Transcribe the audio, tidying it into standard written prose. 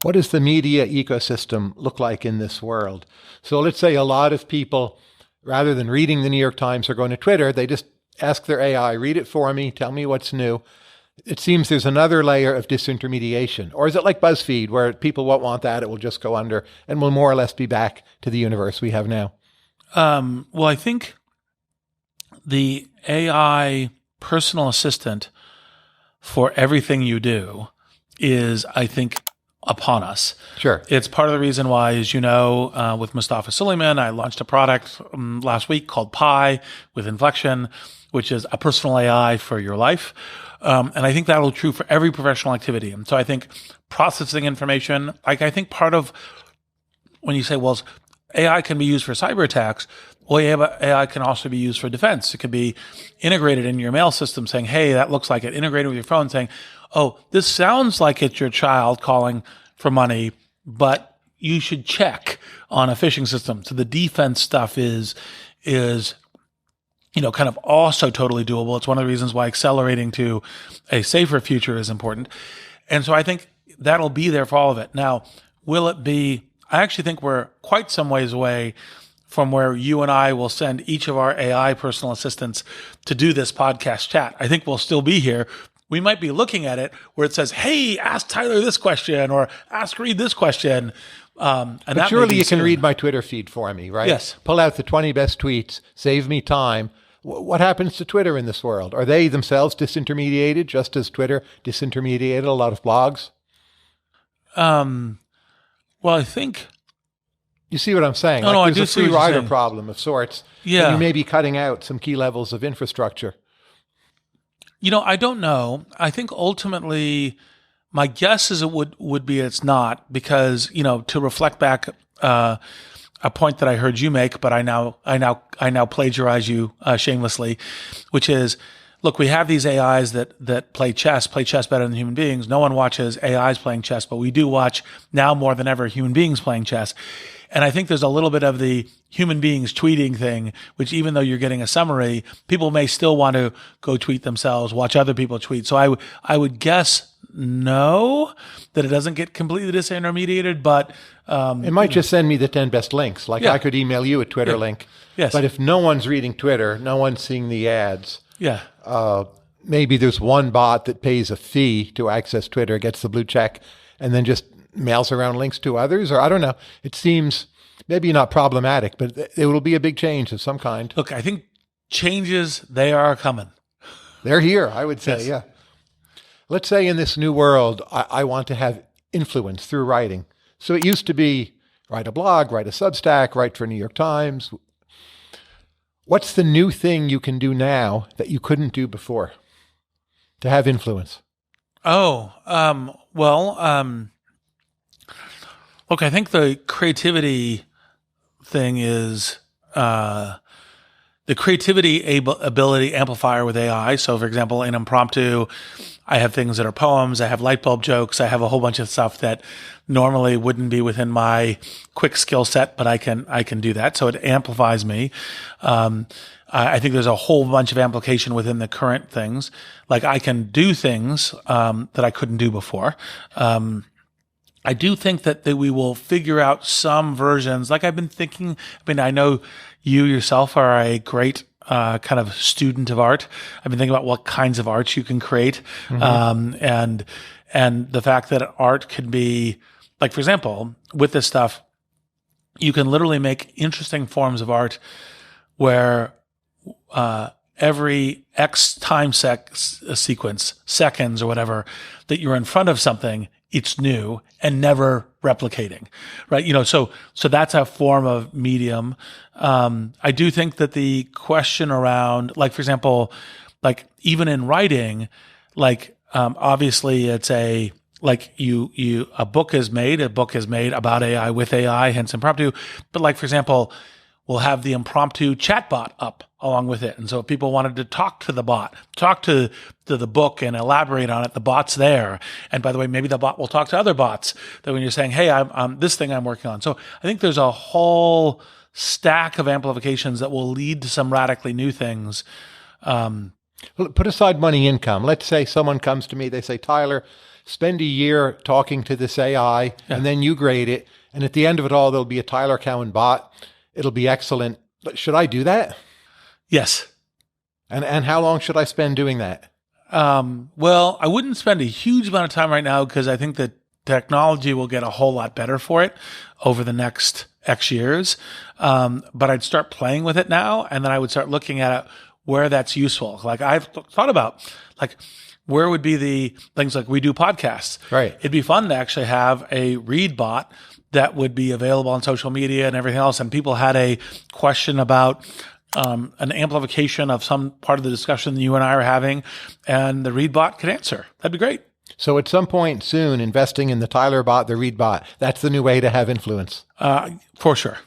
What does the media ecosystem look like in this world? So let's say a lot of people, rather than reading the New York Times or going to Twitter, they just ask their AI, read it for me, tell me what's new. It seems there's another layer of disintermediation. Or is it like BuzzFeed, where people won't want that, it will just go under and will more or less be back to the universe we have now? Well, I think the AI personal assistant for everything you do is, I think, upon us. Sure. It's part of the reason why, as you know, with Mustafa Suleiman, I launched a product last week called Pi with Inflection, which is a personal AI for your life. And I think that will be true for every professional activity. And so I think processing information, like I think part of when you say, well, AI can be used for cyber attacks, well, AI can also be used for defense. It could be integrated in your mail system saying, hey, that looks like it. Integrated with your phone saying, oh, this sounds like it's your child calling for money, but you should check on a phishing system. So the defense stuff is kind of also totally doable. It's one of the reasons why accelerating to a safer future is important. And so I think that'll be there for all of it. Now, will it be, I actually think we're quite some ways away from where you and I will send each of our AI personal assistants to do this podcast chat. I think we'll still be here. We might be looking at it where it says, hey, ask Tyler this question or ask Reid this question. But surely you can read my Twitter feed for me, right? Yes. Pull out the 20 best tweets, save me time. What happens to Twitter in this world? Are they themselves disintermediated, just as Twitter disintermediated a lot of blogs? Well, I think... You see what I'm saying? No, I do there's a see what free you're rider saying. problem of sorts. Yeah. And you may be cutting out some key levels of infrastructure. I don't know. I think ultimately, my guess is it would be it's not, because to reflect back a point that I heard you make, but I now plagiarize you shamelessly, which is, look, we have these AIs that play chess better than human beings. No one watches AIs playing chess, but we do watch now more than ever human beings playing chess. And I think there's a little bit of the human beings tweeting thing, which even though you're getting a summary, people may still want to go tweet themselves, watch other people tweet. So I would guess no, that it doesn't get completely disintermediated, but... it might just send me the 10 best links. Like I could email you a Twitter link. Yes. But if no one's reading Twitter, no one's seeing the ads, maybe there's one bot that pays a fee to access Twitter, gets the blue check, and then just mails around links to others, or I don't know. It seems maybe not problematic, but it will be a big change of some kind. Look, I think changes, they are coming. They're here, I would say, yeah. Let's say in this new world, I want to have influence through writing. So it used to be write a blog, write a Substack, write for New York Times. What's the new thing you can do now that you couldn't do before to have influence? Look, I think the creativity thing is the creativity ability amplifier with AI. So, for example, in Impromptu, I have things that are poems. I have light bulb jokes. I have a whole bunch of stuff that normally wouldn't be within my quick skill set, but I can do that. So it amplifies me. I think there's a whole bunch of application within the current things. Like I can do things that I couldn't do before. I do think that we will figure out some versions. Like I've been thinking, I know you yourself are a great kind of student of art. I've been thinking about what kinds of arts you can create. Mm-hmm. And the fact that art could be, like, for example, with this stuff, you can literally make interesting forms of art where every X time sequence, seconds or whatever, that you're in front of something, it's new and never replicating, right? So that's a form of medium. I do think that the question around, like, for example, like even in writing, like, obviously it's a book is made about AI with AI, hence Impromptu. But like, for example, we'll have the Impromptu chatbot up along with it. And so if people wanted to talk to the bot, talk to the book and elaborate on it, the bot's there. And by the way, maybe the bot will talk to other bots that when you're saying, hey, I'm this thing I'm working on. So I think there's a whole stack of amplifications that will lead to some radically new things. Put aside money income. Let's say someone comes to me, they say, Tyler, spend a year talking to this AI, and then you grade it. And at the end of it all, there'll be a Tyler Cowen bot. It'll be excellent. But should I do that? Yes. And how long should I spend doing that? Well, I wouldn't spend a huge amount of time right now because I think that technology will get a whole lot better for it over the next X years. But I'd start playing with it now, and then I would start looking at it where that's useful. Like I've thought about, like, where would be the things like we do podcasts. Right. It'd be fun to actually have a read bot that would be available on social media and everything else. And people had a question about an amplification of some part of the discussion that you and I are having, and the read bot could answer. That'd be great. So at some point soon, investing in the Tyler bot, the Reid bot, that's the new way to have influence. For sure.